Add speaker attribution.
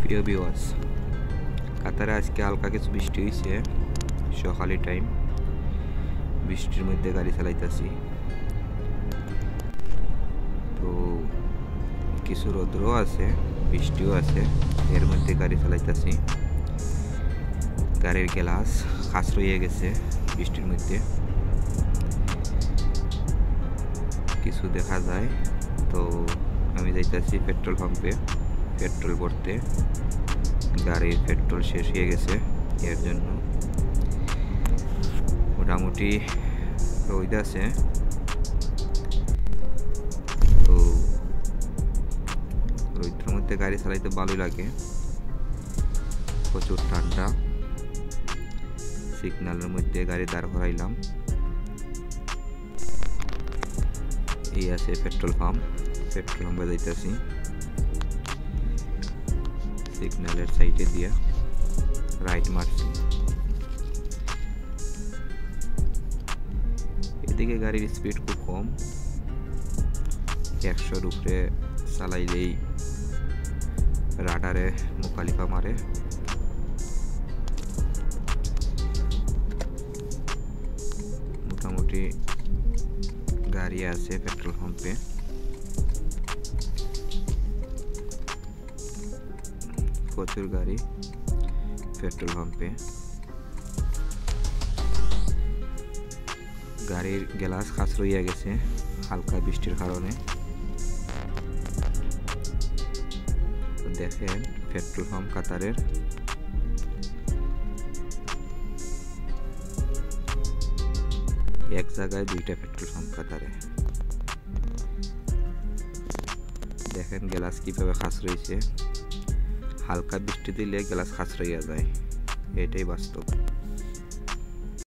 Speaker 1: প্রিয় ভিউয়ার্স, কাতারে আজকে হালকা কিছু বৃষ্টি হয়েছে সকালের টাইম। বৃষ্টির মধ্যে গাড়ি চালাইতেছি, তো কিছু রোদ্রও আছে, বৃষ্টিও আছে, এর মধ্যে গাড়ি চালাইতেছি। গাড়ির গ্লাস খাস রয়ে গেছে বৃষ্টির মধ্যে, কিছু দেখা যায়। তো আমি যাইতেছি পেট্রোল পাম্পে পেট্রোল ভরতে। গাড়ির পেট্রোল শেষ হয়ে গেছে, এর জন্য মোটামুটি রোদ আছে। তো রোদের মধ্যে গাড়ি চালাইতে ভালোই লাগে, প্রচুর ঠান্ডা। সিগন্যালের মধ্যে গাড়ি দাঁড় করাইলাম। এই আছে পেট্রোল পাম্পে যাইতেছি। সিগন্যালের সাইডে দিয়া রাইট মারছি। এদিকে গাড়ির স্পিড খুব কম, 100-র উপরে চালাইলেই রাডারে মুখালিফা মারে। মোটামুটি গাড়ি আছে পেট্রোল পাম্পে। প্রচুর গাড়ি পেট্রোল পাম্পে। গাড়ির গ্লাস খাস রইয়া গেছে হালকা বৃষ্টির কারণে। দেখেন পেট্রোল পাম্প কাতারের। এক জায়গায় দুইটা পেট্রোল পাম্প কাতারে। দেখেন গ্লাস কিভাবে খাস রয়েছে, হালকা বৃষ্টি দিলে গ্লাস খাস রইয়া যায়, এটাই বাস্তব।